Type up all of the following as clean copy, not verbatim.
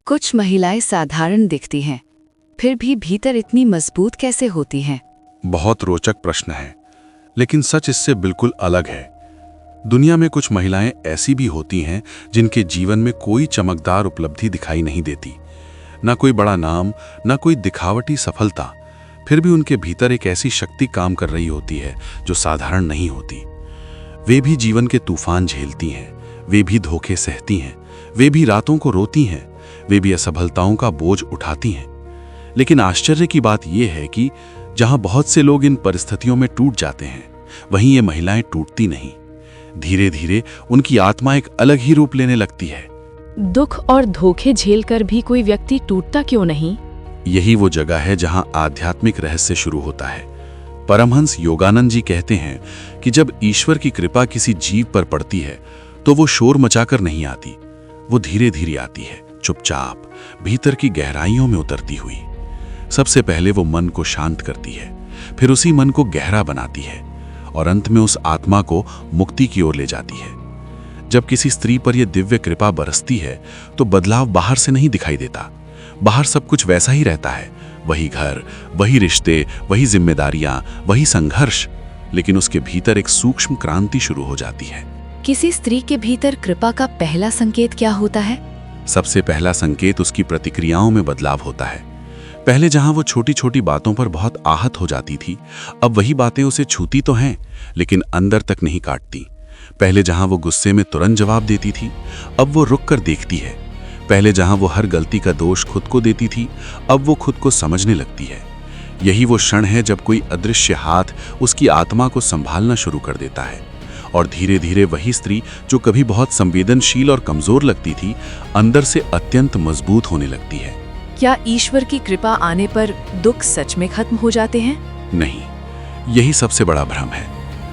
कुछ महिलाएं साधारण दिखती हैं, फिर भी भीतर इतनी मजबूत कैसे होती हैं? बहुत रोचक प्रश्न है, लेकिन सच इससे बिल्कुल अलग है। दुनिया में कुछ महिलाएं ऐसी भी होती हैं जिनके जीवन में कोई चमकदार उपलब्धि दिखाई नहीं देती, ना कोई बड़ा नाम, ना कोई दिखावटी सफलता। फिर भी उनके भीतर एक ऐसी शक्ति काम कर रही होती है जो साधारण नहीं होती। वे भी जीवन के तूफान झेलती हैं, वे भी धोखे सहती हैं, वे भी रातों को रोती हैं, वे भी असफलताओं का बोझ उठाती हैं। लेकिन आश्चर्य की बात यह है कि जहां बहुत से लोग इन परिस्थितियों में टूट जाते हैं, वहीं ये महिलाएं टूटती नहीं। धीरे धीरे उनकी आत्मा एक अलग ही रूप लेने लगती है। दुख और धोखे झेलकर भी कोई व्यक्ति टूटता क्यों नहीं? यही वो जगह है जहां आध्यात्मिक रहस्य शुरू होता है। परमहंस योगानंद जी कहते हैं कि जब ईश्वर की कृपा किसी जीव पर पड़ती है तो वो शोर मचाकर नहीं आती, वो धीरे धीरे आती है, चुपचाप, भीतर की गहराइयों में उतरती हुई। सबसे पहले वो मन को शांत करती है, फिर उसी मन को गहरा बनाती है और अंत में उस आत्मा को मुक्ति की ओर ले जाती है। जब किसी स्त्री पर यह दिव्य कृपा बरसती है तो बदलाव बाहर से नहीं दिखाई देता। बाहर सब कुछ वैसा ही रहता है, वही घर, वही रिश्ते, वही जिम्मेदारियां, वही संघर्ष, लेकिन उसके भीतर एक सूक्ष्म क्रांति शुरू हो जाती है। किसी स्त्री के भीतर कृपा का पहला संकेत क्या होता है? सबसे पहला संकेत उसकी प्रतिक्रियाओं में बदलाव होता है। पहले जहां वो छोटी छोटी बातों पर बहुत आहत हो जाती थी, अब वही बातें उसे छूती तो हैं, लेकिन अंदर तक नहीं काटती। पहले जहां वो गुस्से में तुरंत जवाब देती थी, अब वो रुक कर देखती है। पहले जहां वो हर गलती का दोष खुद को देती थी, अब वो खुद को समझने लगती है। यही वो क्षण है जब कोई अदृश्य हाथ उसकी आत्मा को संभालना शुरू कर देता है और धीरे धीरे वही स्त्री जो कभी बहुत संवेदनशील और कमजोर लगती थी, अंदर से अत्यंत मजबूत होने लगती है। क्या ईश्वर की कृपा आने पर दुख सच में खत्म हो जाते हैं? नहीं, यही सबसे बड़ा भ्रम है।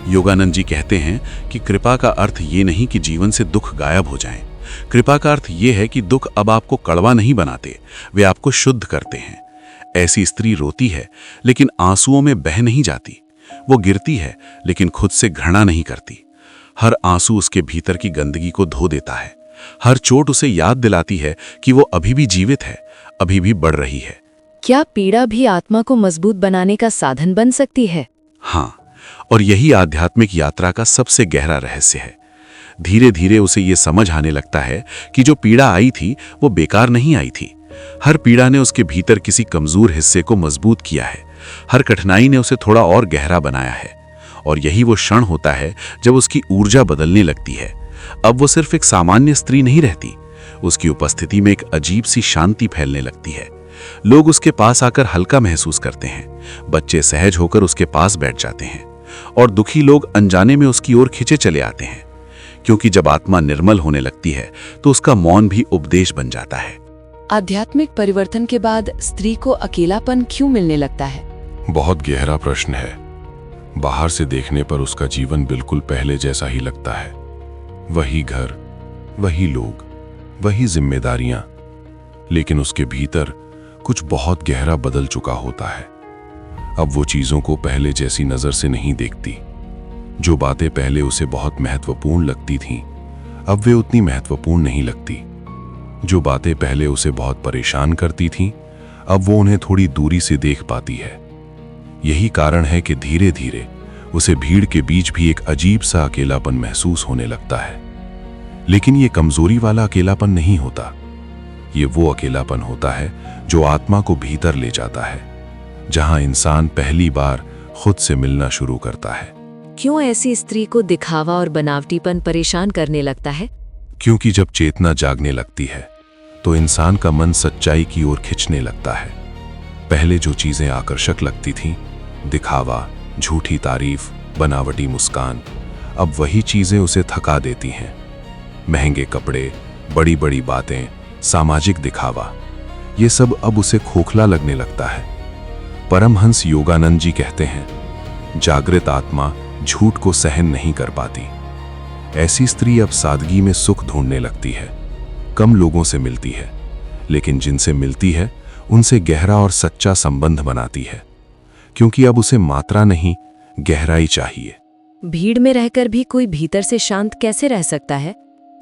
योगानंद जी कहते हैं कि कृपा का अर्थ ये नहीं कि जीवन से दुख गायब हो जाएं। कृपा का अर्थ ये है कि दुख अब आपको कड़वा नहीं बनाते, वे आपको शुद्ध करते हैं। ऐसी स्त्री रोती है लेकिन आंसुओं में बह नहीं जाती। वो गिरती है लेकिन खुद से घृणा नहीं करती। हर आंसू उसके भीतर की गंदगी को धो देता है। हर चोट उसे याद दिलाती है कि वो अभी भी जीवित है, अभी भी बढ़ रही है। क्या पीड़ा भी आत्मा को मजबूत बनाने का साधन बन सकती है? हाँ, और यही आध्यात्मिक यात्रा का सबसे गहरा रहस्य है। धीरे धीरे उसे ये समझ आने लगता है कि जो पीड़ा आई थी वो बेकार नहीं आई थी। हर पीड़ा ने उसके भीतर किसी कमजोर हिस्से को मजबूत किया है। हर कठिनाई ने उसे थोड़ा और गहरा बनाया है। और यही वो क्षण होता है जब उसकी ऊर्जा बदलने लगती है। अब वो सिर्फ एक सामान्य स्त्री नहीं रहती, उसकी उपस्थिति में एक अजीब सी शांति फैलने लगती है। लोग उसके पास आकर हल्का महसूस करते हैं, बच्चे सहज होकर उसके पास बैठ जाते हैं और दुखी लोग अनजाने में उसकी ओर खिंचे चले आते हैं। क्योंकि जब आत्मा निर्मल होने लगती है तो उसका मौन भी उपदेश बन जाता है। आध्यात्मिक परिवर्तन के बाद स्त्री को अकेलापन क्यों मिलने लगता है? बहुत गहरा प्रश्न है। बाहर से देखने पर उसका जीवन बिल्कुल पहले जैसा ही लगता है। वही घर, वही लोग, वही जिम्मेदारियां, लेकिन उसके भीतर कुछ बहुत गहरा बदल चुका होता है। अब वो चीजों को पहले जैसी नजर से नहीं देखती। जो बातें पहले उसे बहुत महत्वपूर्ण लगती थीं, अब वे उतनी महत्वपूर्ण नहीं लगती। जो बातें पहले उसे बहुत परेशान करती थीं, अब वो उन्हें थोड़ी दूरी से देख पाती है। यही कारण है कि धीरे धीरे उसे भीड़ के बीच भी एक अजीब सा अकेलापन महसूस होने लगता है। लेकिन ये कमजोरी वाला अकेलापन नहीं होता। ये वो अकेलापन होता है जो आत्मा को भीतर ले जाता है, जहां इंसान पहली बार खुद से मिलना शुरू करता है। क्यों ऐसी स्त्री को दिखावा और बनावटीपन परेशान करने लगता है? क्योंकि जब चेतना जागने लगती है तो इंसान का मन सच्चाई की ओर खिंचने लगता है। पहले जो चीजें आकर्षक लगती थीं, दिखावा, झूठी तारीफ, बनावटी मुस्कान, अब वही चीजें उसे थका देती हैं। महंगे कपड़े, बड़ी बड़ी बातें, सामाजिक दिखावा, ये सब अब उसे खोखला लगने लगता है। परमहंस योगानंद जी कहते हैं, जागृत आत्मा झूठ को सहन नहीं कर पाती। ऐसी स्त्री अब सादगी में सुख ढूंढने लगती है। कम लोगों से मिलती है, लेकिन जिनसे मिलती है उनसे गहरा और सच्चा संबंध बनाती है, क्योंकि अब उसे मात्रा नहीं, गहराई चाहिए। भीड़ में रहकर भी कोई भीतर से शांत कैसे रह सकता है?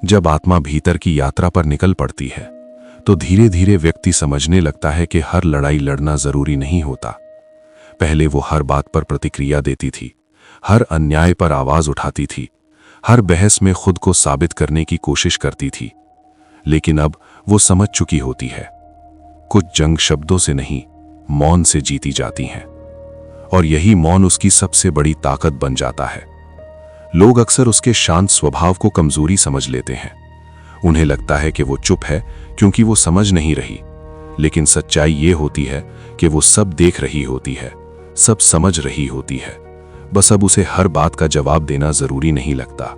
जब आत्मा भीतर की यात्रा पर निकल पड़ती है तो धीरे धीरे व्यक्ति समझने लगता है कि हर लड़ाई लड़ना जरूरी नहीं होता। पहले वो हर बात पर प्रतिक्रिया देती थी, हर अन्याय पर आवाज उठाती थी, हर बहस में खुद को साबित करने की कोशिश करती थी। लेकिन अब वो समझ चुकी होती है, कुछ जंग शब्दों से नहीं, मौन से जीती जाती हैं, और यही मौन उसकी सबसे बड़ी ताकत बन जाता है। लोग अक्सर उसके शांत स्वभाव को कमजोरी समझ लेते हैं। उन्हें लगता है कि वो चुप है क्योंकि वो समझ नहीं रही, लेकिन सच्चाई ये होती है कि वो सब देख रही होती है, सब समझ रही होती है, बस अब उसे हर बात का जवाब देना जरूरी नहीं लगता।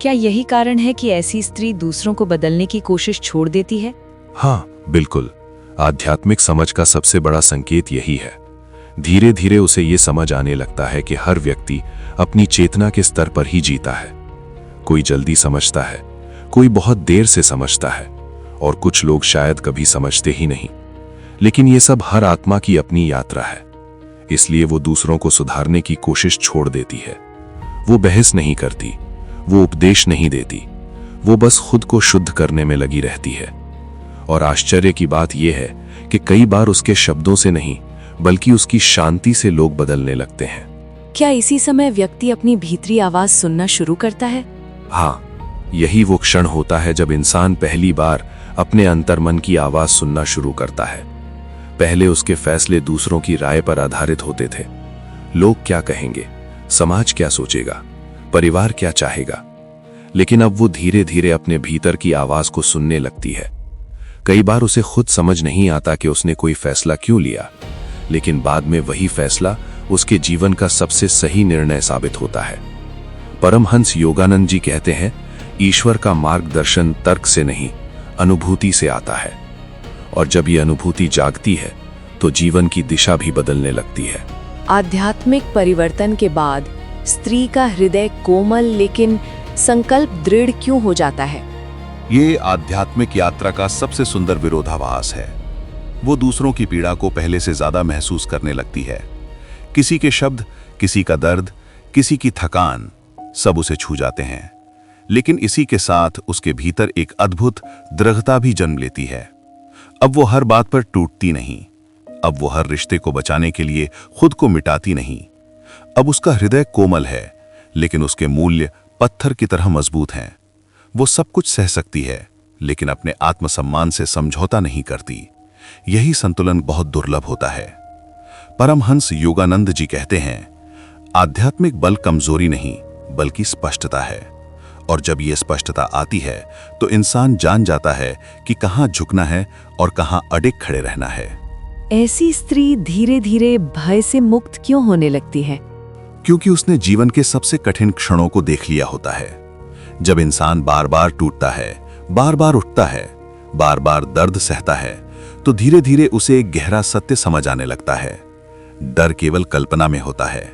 क्या यही कारण है कि ऐसी स्त्री दूसरों को बदलने की कोशिश छोड़ देती है? हाँ, बिल्कुल। आध्यात्मिक समझ का सबसे बड़ा संकेत यही है। धीरे धीरे उसे ये समझ आने लगता है कि हर व्यक्ति अपनी चेतना के स्तर पर ही जीता है। कोई जल्दी समझता है, कोई बहुत देर से समझता है, और कुछ लोग शायद कभी समझते ही नहीं। लेकिन ये सब हर आत्मा की अपनी यात्रा है, इसलिए वो दूसरों को सुधारने की कोशिश छोड़ देती है। वो बहस नहीं करती, वो उपदेश नहीं देती, वो बस खुद को शुद्ध करने में लगी रहती है। और आश्चर्य की बात यह है कि कई बार उसके शब्दों से नहीं, बल्कि उसकी शांति से लोग बदलने लगते हैं। क्या इसी समय व्यक्ति अपनी भीतरी आवाज सुनना शुरू करता है? हाँ, यही वो क्षण होता है जब इंसान पहली बार अपने अंतर्मन की आवाज सुनना शुरू करता है। पहले उसके फैसले दूसरों की राय पर आधारित होते थे। लोग क्या कहेंगे, समाज क्या सोचेगा, परिवार क्या चाहेगा। लेकिन अब वो धीरे धीरे अपने भीतर की आवाज को सुनने लगती है। कई बार उसे खुद समझ नहीं आता कि उसने कोई फैसला क्यों लिया, लेकिन बाद में वही फैसला उसके जीवन का सबसे सही निर्णय साबित होता है। परमहंस योगानंद जी कहते हैं, ईश्वर का मार्गदर्शन तर्क से नहीं, अनुभूति से आता है। और जब ये अनुभूति जागती है तो जीवन की दिशा भी बदलने लगती है। आध्यात्मिक परिवर्तन के बाद स्त्री का हृदय कोमल लेकिन संकल्प दृढ़ क्यों हो जाता है? ये आध्यात्मिक यात्रा का सबसे सुंदर विरोधाभास है। वो दूसरों की पीड़ा को पहले से ज्यादा महसूस करने लगती है। किसी के शब्द, किसी का दर्द, किसी की थकान, सब उसे छू जाते हैं। लेकिन इसी के साथ उसके भीतर एक अद्भुत दृढ़ता भी जन्म लेती है। अब वो हर बात पर टूटती नहीं, अब वो हर रिश्ते को बचाने के लिए खुद को मिटाती नहीं। अब उसका हृदय कोमल है, लेकिन उसके मूल्य पत्थर की तरह मजबूत हैं। वो सब कुछ सह सकती है, लेकिन अपने आत्मसम्मान से समझौता नहीं करती। यही संतुलन बहुत दुर्लभ होता है। परमहंस योगानंद जी कहते हैं, आध्यात्मिक बल कमजोरी नहीं, बल्कि स्पष्टता है। और जब ये स्पष्टता आती है तो इंसान जान जाता है कि कहाँ झुकना है और कहाँ अडिग खड़े रहना है। ऐसी स्त्री धीरे धीरे भय से मुक्त क्यों होने लगती है? क्योंकि उसने जीवन के सबसे कठिन क्षणों को देख लिया होता है। जब इंसान बार बार टूटता है, बार बार उठता है, बार बार दर्द सहता है, तो धीरे धीरे उसे एक गहरा सत्य समझ आने लगता है। डर केवल कल्पना में होता है।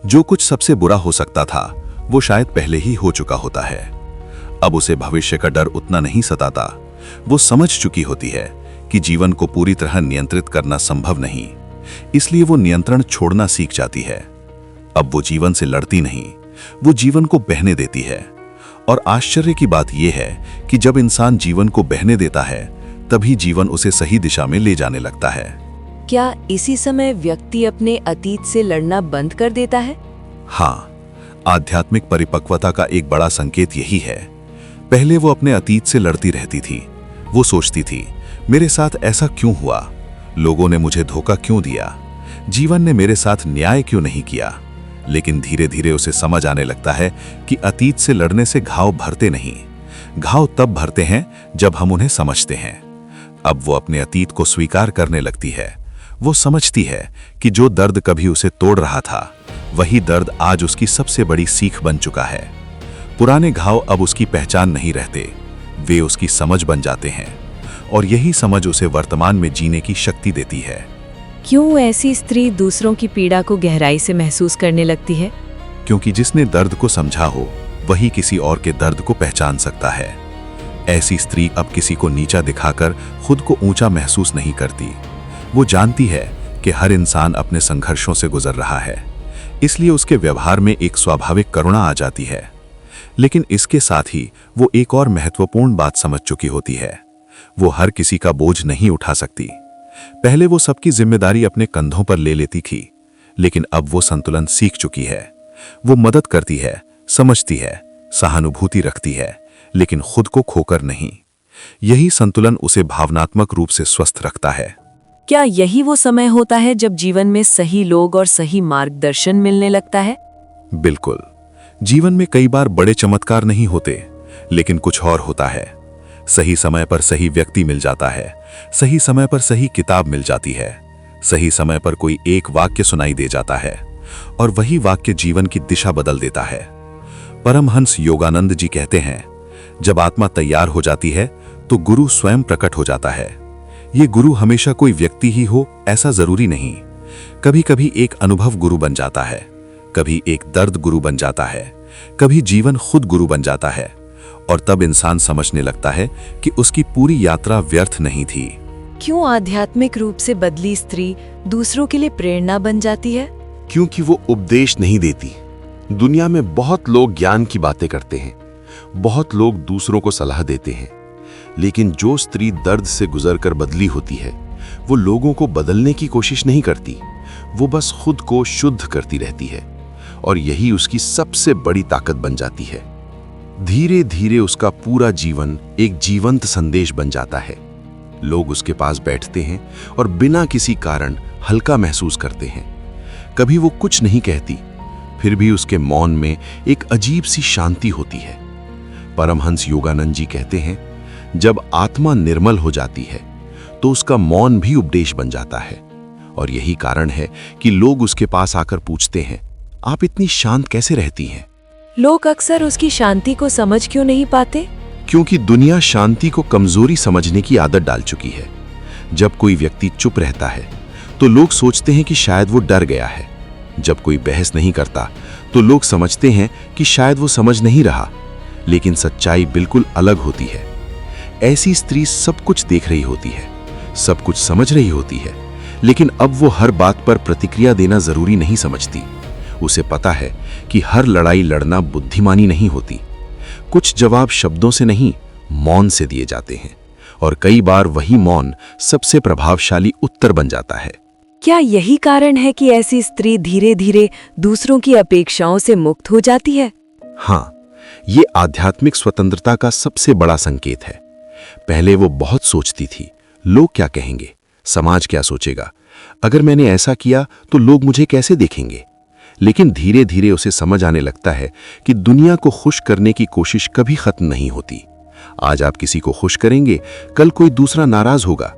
जो कुछ सबसे बुरा हो सकता था वो शायद पहले ही हो चुका होता है। अब उसे भविष्य का डर उतना नहीं सताता। वो समझ चुकी होती है कि जीवन को पूरी तरह नियंत्रित करना संभव नहीं, इसलिए वो नियंत्रण छोड़ना सीख जाती है। अब वो जीवन से लड़ती नहीं, वो जीवन को बहने देती है। और आश्चर्य की बात यह है कि जब इंसान जीवन को बहने देता है, तभी जीवन उसे सही दिशा में ले जाने लगता है। क्या इसी समय व्यक्ति अपने अतीत से लड़ना बंद कर देता है? हाँ, आध्यात्मिक परिपक्वता का एक बड़ा संकेत यही है। पहले वो अपने अतीत से लड़ती रहती थी। वो सोचती थी, मेरे साथ ऐसा क्यों हुआ, लोगों ने मुझे धोखा क्यों दिया, जीवन ने मेरे साथ न्याय क्यों नहीं किया। लेकिन धीरे धीरे उसे समझ आने लगता है कि अतीत से लड़ने से घाव भरते नहीं, घाव तब भरते हैं जब हम उन्हें समझते हैं। अब वो अपने अतीत को स्वीकार करने लगती है। वो समझती है कि जो दर्द कभी उसे तोड़ रहा था, वही दर्द आज उसकी सबसे बड़ी सीख बन चुका है। पुराने घाव अब उसकी पहचान नहीं रहते, वे उसकी समझ बन जाते हैं। और यही समझ उसे वर्तमान में जीने की शक्ति देती है। क्यों ऐसी स्त्री दूसरों की पीड़ा को गहराई से महसूस करने लगती है? क्योंकि जिसने दर्द को समझा हो, वही किसी और के दर्द को पहचान सकता है। ऐसी स्त्री अब किसी को नीचा दिखाकर खुद को ऊंचा महसूस नहीं करती। वो जानती है कि हर इंसान अपने संघर्षों से गुजर रहा है, इसलिए उसके व्यवहार में एक स्वाभाविक करुणा आ जाती है। लेकिन इसके साथ ही वो एक और महत्वपूर्ण बात समझ चुकी होती है। वो हर किसी का बोझ नहीं उठा सकती। पहले वो सबकी जिम्मेदारी अपने कंधों पर ले लेती थी, लेकिन अब वो संतुलन सीख चुकी है। वो मदद करती है, समझती है, सहानुभूति रखती है, लेकिन खुद को खोकर नहीं। यही संतुलन उसे भावनात्मक रूप से स्वस्थ रखता है। क्या यही वो समय होता है जब जीवन में सही लोग और सही मार्गदर्शन मिलने लगता है? बिल्कुल। जीवन में कई बार बड़े चमत्कार नहीं होते, लेकिन कुछ और होता है। सही समय पर सही व्यक्ति मिल जाता है, सही समय पर सही किताब मिल जाती है, सही समय पर कोई एक वाक्य सुनाई दे जाता है, और वही वाक्य जीवन की दिशा बदल देता है। परमहंस योगानंद जी कहते हैं, जब आत्मा तैयार हो जाती है तो गुरु स्वयं प्रकट हो जाता है। ये गुरु हमेशा कोई व्यक्ति ही हो ऐसा जरूरी नहीं। कभी कभी एक अनुभव गुरु बन जाता है, कभी एक दर्द गुरु बन जाता है, कभी जीवन खुद गुरु बन जाता है, और तब इंसान समझने लगता है कि उसकी पूरी यात्रा व्यर्थ नहीं थी। क्यों आध्यात्मिक रूप से बदली स्त्री दूसरों के लिए प्रेरणा बन जाती है? क्योंकि वो उपदेश नहीं देती। दुनिया में बहुत लोग ज्ञान की बातें करते हैं, बहुत लोग दूसरों को सलाह देते हैं, लेकिन जो स्त्री दर्द से गुजरकर बदली होती है, वो लोगों को बदलने की कोशिश नहीं करती, वो बस खुद को शुद्ध करती रहती है, और यही उसकी सबसे बड़ी ताकत बन जाती है। धीरे धीरे उसका पूरा जीवन एक जीवंत संदेश बन जाता है। लोग उसके पास बैठते हैं और बिना किसी कारण हल्का महसूस करते हैं। कभी वो कुछ नहीं कहती, फिर भी उसके मौन में एक अजीब सी शांति होती है। परमहंस योगानंद जी कहते हैं, जब आत्मा निर्मल हो जाती है तो उसका मौन भी उपदेश बन जाता है, और यही कारण है कि लोग उसके पास आकर पूछते हैं, आप इतनी शांत कैसे रहती हैं? लोग अक्सर उसकी शांति को समझ क्यों नहीं पाते? क्योंकि दुनिया शांति को कमजोरी समझने की आदत डाल चुकी है। जब कोई व्यक्ति चुप रहता है तो लोग सोचते हैं कि शायद वो डर गया है। जब कोई बहस नहीं करता तो लोग समझते हैं कि शायद वो समझ नहीं रहा, लेकिन सच्चाई बिल्कुल अलग होती है। ऐसी स्त्री सब कुछ देख रही होती है, सब कुछ समझ रही होती है, लेकिन अब वो हर बात पर प्रतिक्रिया देना जरूरी नहीं समझती। उसे पता है कि हर लड़ाई लड़ना बुद्धिमानी नहीं होती। कुछ जवाब शब्दों से नहीं, मौन से दिए जाते हैं, और कई बार वही मौन सबसे प्रभावशाली उत्तर बन जाता है। क्या यही कारण है कि ऐसी स्त्री धीरे धीरे दूसरों की अपेक्षाओं से मुक्त हो जाती है? हाँ, ये आध्यात्मिक स्वतंत्रता का सबसे बड़ा संकेत है। पहले वो बहुत सोचती थी, लोग क्या कहेंगे, समाज क्या सोचेगा, अगर मैंने ऐसा किया तो लोग मुझे कैसे देखेंगे। लेकिन धीरे धीरे उसे समझ आने लगता है कि दुनिया को खुश करने की कोशिश कभी खत्म नहीं होती। आज आप किसी को खुश करेंगे, कल कोई दूसरा नाराज होगा।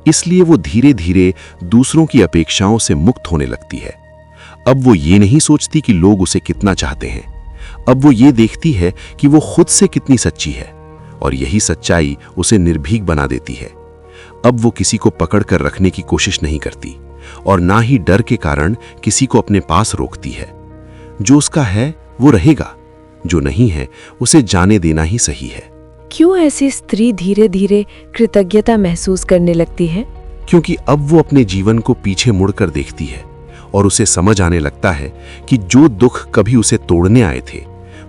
इसलिए वो धीरे धीरे दूसरों की अपेक्षाओं से मुक्त होने लगती है। अब वो ये नहीं सोचती कि लोग उसे कितना चाहते हैं, अब वो ये देखती है कि वो खुद से कितनी सच्ची है, और यही सच्चाई उसे निर्भीक बना देती है। अब वो किसी को पकड़ कर रखने की कोशिश नहीं करती, और ना ही डर के कारण किसी को अपने पास रोकती है। जो उसका है वो रहेगा, जो नहीं है उसे जाने देना ही सही है। क्यों ऐसी स्त्री धीरे धीरे कृतज्ञता महसूस करने लगती है? क्योंकि अब वो अपने जीवन को पीछे मुड़कर देखती है, और उसे समझ आने लगता है कि जो दुख कभी उसे तोड़ने आए थे,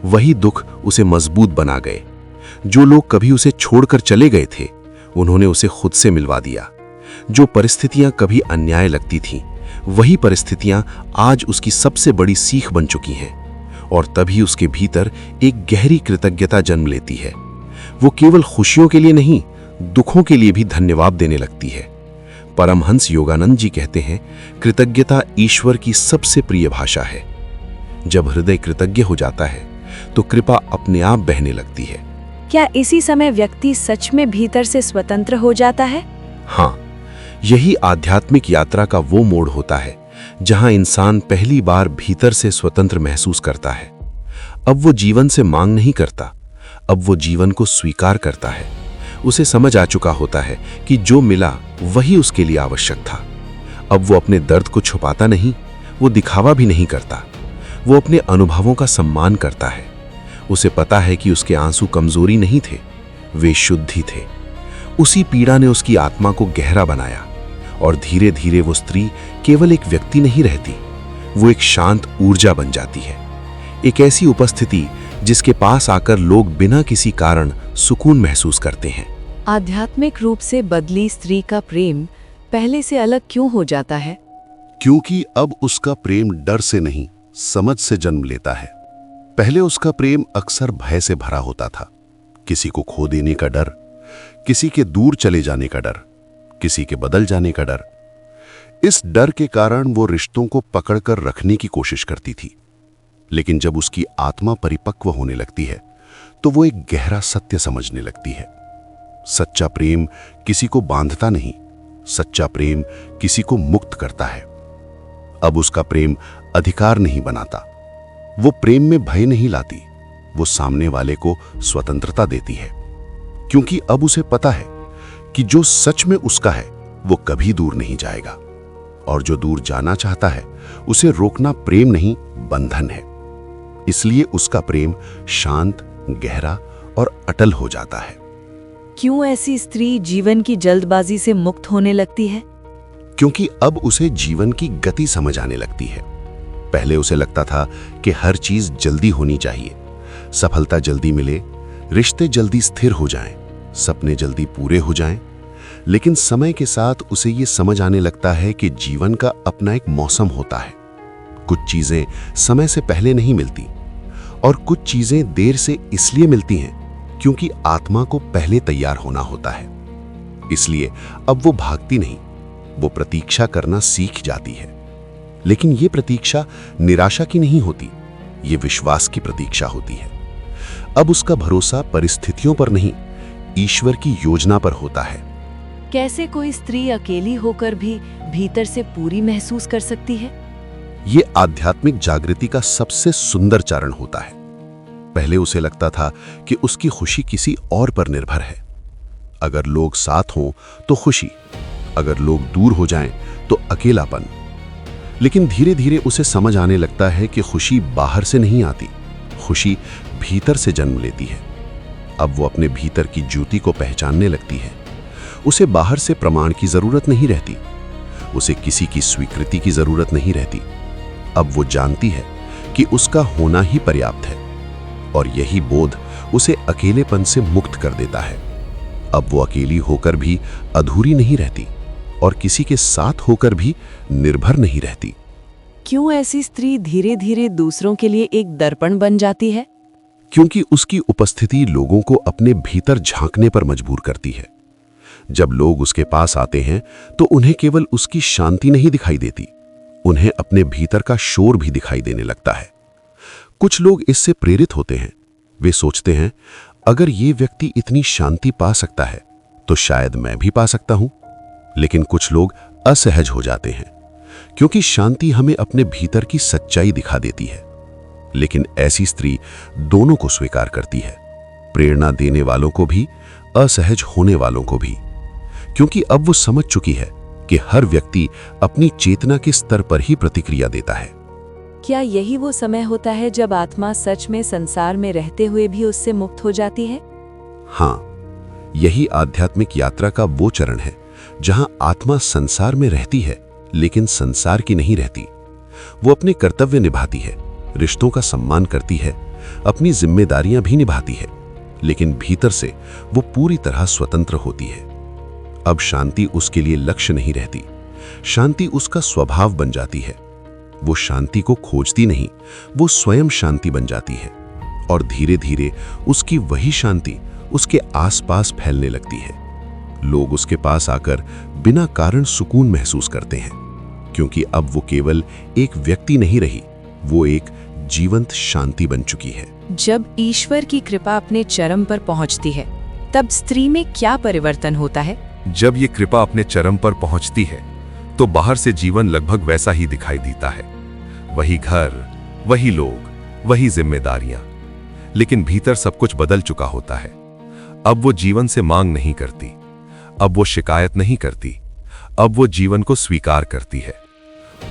वही दुख उसे मजबूत बना गए। जो लोग कभी उसे छोड़कर चले गए थे, उन्होंने उसे खुद से मिलवा दिया। जो परिस्थितियां कभी अन्याय लगती थीं, वही परिस्थितियां आज उसकी सबसे बड़ी सीख बन चुकी हैं, और तभी उसके भीतर एक गहरी कृतज्ञता जन्म लेती है। वो केवल खुशियों के लिए नहीं, दुखों के लिए भी धन्यवाद देने लगती है। परमहंस योगानंद जी कहते हैं, कृतज्ञता ईश्वर की सबसे प्रिय भाषा है। जब हृदय कृतज्ञ हो जाता है तो कृपा अपने आप बहने लगती है। क्या इसी समय व्यक्ति सच में भीतर से स्वतंत्र हो जाता है? हाँ, यही आध्यात्मिक यात्रा का वो मोड़ होता है जहां इंसान पहली बार भीतर से स्वतंत्र महसूस करता है। अब वो जीवन से मांग नहीं करता, अब वो जीवन को स्वीकार करता है। उसे समझ आ चुका होता है कि जो मिला वही उसके लिए आवश्यक था। अब वो अपने दर्द को छुपाता नहीं, वो दिखावा भी नहीं करता। वो अपने अनुभवों का सम्मान करता है। उसे पता है कि उसके आंसू कमजोरी नहीं थे, वे शुद्धि थे। उसी पीड़ा ने उसकी आत्मा को गहरा बनाया, और धीरे धीरे वो स्त्री केवल एक व्यक्ति नहीं रहती, वो एक शांत ऊर्जा बन जाती है। एक ऐसी उपस्थिति जिसके पास आकर लोग बिना किसी कारण सुकून महसूस करते हैं। आध्यात्मिक रूप से बदली स्त्री का प्रेम पहले से अलग क्यों हो जाता है? क्योंकि अब उसका प्रेम डर से नहीं, समझ से जन्म लेता है। पहले उसका प्रेम अक्सर भय से भरा होता था। किसी को खो देने का डर, किसी के दूर चले जाने का डर, किसी के बदल जाने का डर। इस डर के कारण वो रिश्तों को पकड़कर रखने की कोशिश करती थी। लेकिन जब उसकी आत्मा परिपक्व होने लगती है तो वो एक गहरा सत्य समझने लगती है। सच्चा प्रेम किसी को बांधता नहीं, सच्चा प्रेम किसी को मुक्त करता है। अब उसका प्रेम अधिकार नहीं बनाता, वो प्रेम में भय नहीं लाती, वो सामने वाले को स्वतंत्रता देती है। क्योंकि अब उसे पता है कि जो सच में उसका है वो कभी दूर नहीं जाएगा, और जो दूर जाना चाहता है उसे रोकना प्रेम नहीं, बंधन है। इसलिए उसका प्रेम शांत, गहरा और अटल हो जाता है। क्यों ऐसी स्त्री जीवन की जल्दबाजी से मुक्त होने लगती है? क्योंकि अब उसे जीवन की गति समझ आने लगती है। पहले उसे लगता था कि हर चीज जल्दी होनी चाहिए, सफलता जल्दी मिले, रिश्ते जल्दी स्थिर हो जाएं, सपने जल्दी पूरे हो जाएं। लेकिन समय के साथ उसे ये समझ आने लगता है कि जीवन का अपना एक मौसम होता है। कुछ चीजें समय से पहले नहीं मिलती, और कुछ चीजें देर से इसलिए मिलती हैं क्योंकि आत्मा को पहले तैयार होना होता है। इसलिए अब वो भागती नहीं, वो प्रतीक्षा करना सीख जाती है। लेकिन ये प्रतीक्षा निराशा की नहीं होती, ये विश्वास की प्रतीक्षा होती है। अब उसका भरोसा परिस्थितियों पर नहीं, ईश्वर की योजना पर होता है। कैसे कोई स्त्री अकेली होकर भी भीतर से पूरी महसूस कर सकती है? ये आध्यात्मिक जागृति का सबसे सुंदर चरण होता है। पहले उसे लगता था कि उसकी खुशी किसी और पर निर्भर है। अगर लोग साथ हों तो खुशी, अगर लोग दूर हो जाएं तो अकेलापन। लेकिन धीरे धीरे उसे समझ आने लगता है कि खुशी बाहर से नहीं आती, खुशी भीतर से जन्म लेती है। अब वो अपने भीतर की ज्योति को पहचानने लगती है। उसे बाहर से प्रमाण की जरूरत नहीं रहती, उसे किसी की स्वीकृति की जरूरत नहीं रहती। अब वो जानती है कि उसका होना ही पर्याप्त है, और यही बोध उसे अकेलेपन से मुक्त कर देता है। अब वो अकेली होकर भी अधूरी नहीं रहती, और किसी के साथ होकर भी निर्भर नहीं रहती। क्यों ऐसी स्त्री धीरे धीरे दूसरों के लिए एक दर्पण बन जाती है? क्योंकि उसकी उपस्थिति लोगों को अपने भीतर झांकने पर मजबूर करती है। जब लोग उसके पास आते हैं तो उन्हें केवल उसकी शांति नहीं दिखाई देती, उन्हें अपने भीतर का शोर भी दिखाई देने लगता है। कुछ लोग इससे प्रेरित होते हैं। वे सोचते हैं, अगर ये व्यक्ति इतनी शांति पा सकता है तो शायद मैं भी पा सकता हूं। लेकिन कुछ लोग असहज हो जाते हैं, क्योंकि शांति हमें अपने भीतर की सच्चाई दिखा देती है। लेकिन ऐसी स्त्री दोनों को स्वीकार करती है, प्रेरणा देने वालों को भी, असहज होने वालों को भी। क्योंकि अब वो समझ चुकी है कि हर व्यक्ति अपनी चेतना के स्तर पर ही प्रतिक्रिया देता है। क्या यही वो समय होता है जब आत्मा सच में संसार में रहते हुए भी उससे मुक्त हो जाती है? हाँ, यही आध्यात्मिक यात्रा का वो चरण है जहां आत्मा संसार में रहती है लेकिन संसार की नहीं रहती। वो अपने कर्तव्य निभाती है, रिश्तों का सम्मान करती है, अपनी जिम्मेदारियां भी निभाती है, लेकिन भीतर से वो पूरी तरह स्वतंत्र होती है। अब शांति उसके लिए लक्ष्य नहीं रहती, शांति उसका स्वभाव बन जाती है। वो शांति को खोजती नहीं, वो स्वयं शांति बन जाती है, और धीरे धीरे उसकी वही शांति उसके आसपास फैलने लगती है। लोग उसके पास आकर बिना कारण सुकून महसूस करते हैं, क्योंकि अब वो केवल एक व्यक्ति नहीं रही, वो एक जीवंत शांति बन चुकी है। जब ईश्वर की कृपा अपने चरम पर पहुंचती है, तब स्त्री में क्या परिवर्तन होता है? जब ये कृपा अपने चरम पर पहुंचती है तो बाहर से जीवन लगभग वैसा ही दिखाई देता है। वही घर, वही लोग, वही जिम्मेदारियां, लेकिन भीतर सब कुछ बदल चुका होता है। अब वो जीवन से मांग नहीं करती, अब वो शिकायत नहीं करती, अब वो जीवन को स्वीकार करती है।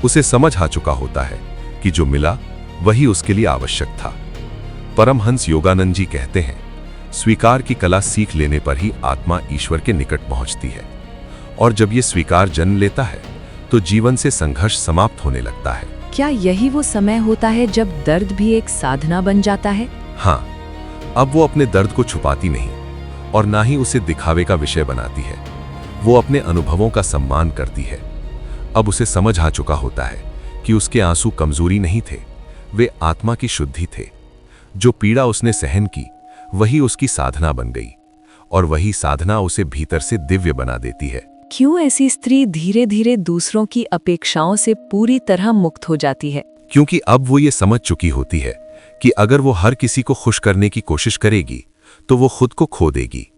उसे समझ आ चुका होता है कि जो मिला वही उसके लिए आवश्यक था। परमहंस योगानंद जी कहते हैं, स्वीकार की कला सीख लेने पर ही आत्मा ईश्वर के निकट पहुंचती है, और जब ये स्वीकार जन्म लेता है तो जीवन से संघर्ष समाप्त होने लगता है। क्या यही वो समय होता है जब दर्द भी एक साधना बन जाता है? हाँ, अब वो अपने दर्द को छुपाती नहीं और ना ही उसे दिखावे का विषय बनाती है। वो अपने अनुभवों का सम्मान करती है। अब उसे समझ आ चुका होता है कि उसके आंसू कमजोरी नहीं थे, वे आत्मा की शुद्धि थे। जो पीड़ा उसने सहन की वही उसकी साधना बन गई, और वही साधना उसे भीतर से दिव्य बना देती है। क्यों ऐसी स्त्री धीरे धीरे दूसरों की अपेक्षाओं से पूरी तरह मुक्त हो जाती है? क्योंकि अब वो ये समझ चुकी होती है कि अगर वो हर किसी को खुश करने की कोशिश करेगी तो वो खुद को खो देगी।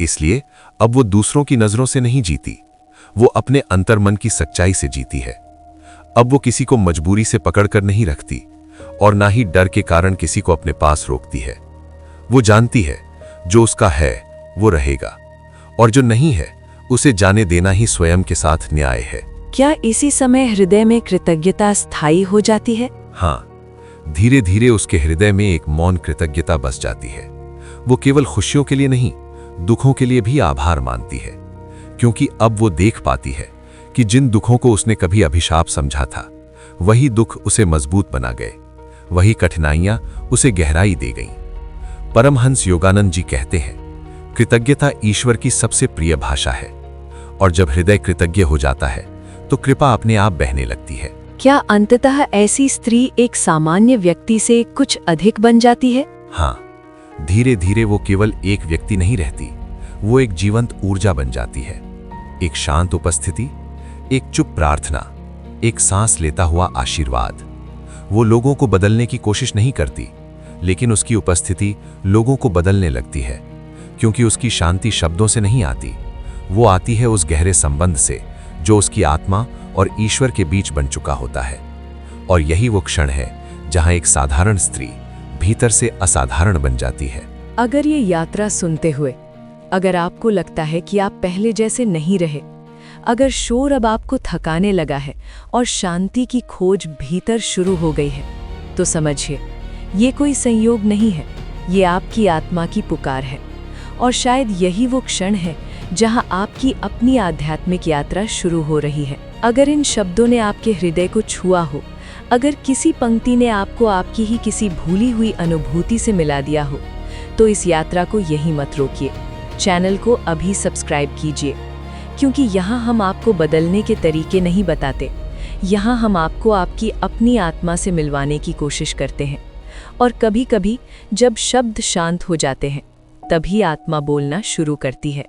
इसलिए अब वो दूसरों की नजरों से नहीं जीती, वो अपने अंतर्मन की सच्चाई से जीती है। अब वो किसी को मजबूरी से पकड़कर नहीं रखती और ना ही डर के कारण किसी को अपने पास रोकती है। वो जानती है जो उसका है वो रहेगा, और जो नहीं है उसे जाने देना ही स्वयं के साथ न्याय है। क्या इसी समय हृदय में कृतज्ञता स्थायी हो जाती है? हाँ, धीरे धीरे उसके हृदय में एक मौन कृतज्ञता बस जाती है। वो केवल खुशियों के लिए नहीं, दुखों के लिए भी आभार मानती है, क्योंकि अब वो देख पाती है कि जिन दुखों को उसने कभी अभिशाप समझा था वही दुख उसे मजबूत बना गए, वही कठिनाइयां उसे गहराई दे गईं। परमहंस योगानंद जी कहते हैं, कृतज्ञता ईश्वर की सबसे प्रिय भाषा है, और जब हृदय कृतज्ञ हो जाता है तो कृपा अपने आप बहने लगती है। क्या अंततः ऐसी स्त्री एक सामान्य व्यक्ति से कुछ अधिक बन जाती है? हाँ, धीरे धीरे वो केवल एक व्यक्ति नहीं रहती, वो एक जीवंत ऊर्जा बन जाती है। एक शांत उपस्थिति, एक चुप प्रार्थना, एक सांस लेता हुआ आशीर्वाद। वो लोगों को बदलने की कोशिश नहीं करती, लेकिन उसकी उपस्थिति लोगों को बदलने लगती है, क्योंकि उसकी शांति शब्दों से नहीं आती, वो आती है उस गहरे संबंध से जो उसकी आत्मा और ईश्वर के बीच बन चुका होता है। और यही वो क्षण है जहां एक साधारण स्त्री भीतर से असाधारण बन जाती है। अगर ये यात्रा सुनते हुए अगर आपको लगता है कि आप पहले जैसे नहीं रहे, अगर शोर अब आपको थकाने लगा है और शांति की खोज भीतर शुरू हो गई है, तो समझिए ये कोई संयोग नहीं है, ये आपकी आत्मा की पुकार है। और शायद यही वो क्षण है जहां आपकी अपनी आध्यात्मिक यात्रा शुरू हो रही है। अगर इन शब्दों ने आपके हृदय को छुआ हो, अगर किसी पंक्ति ने आपको आपकी ही किसी भूली हुई अनुभूति से मिला दिया हो, तो इस यात्रा को यहीं मत रोकिए। चैनल को अभी सब्सक्राइब कीजिए, क्योंकि यहाँ हम आपको बदलने के तरीके नहीं बताते, यहाँ हम आपको आपकी अपनी आत्मा से मिलवाने की कोशिश करते हैं। और कभी-कभी जब शब्द शांत हो जाते हैं, तभी आत्मा बोलना शुरू करती है।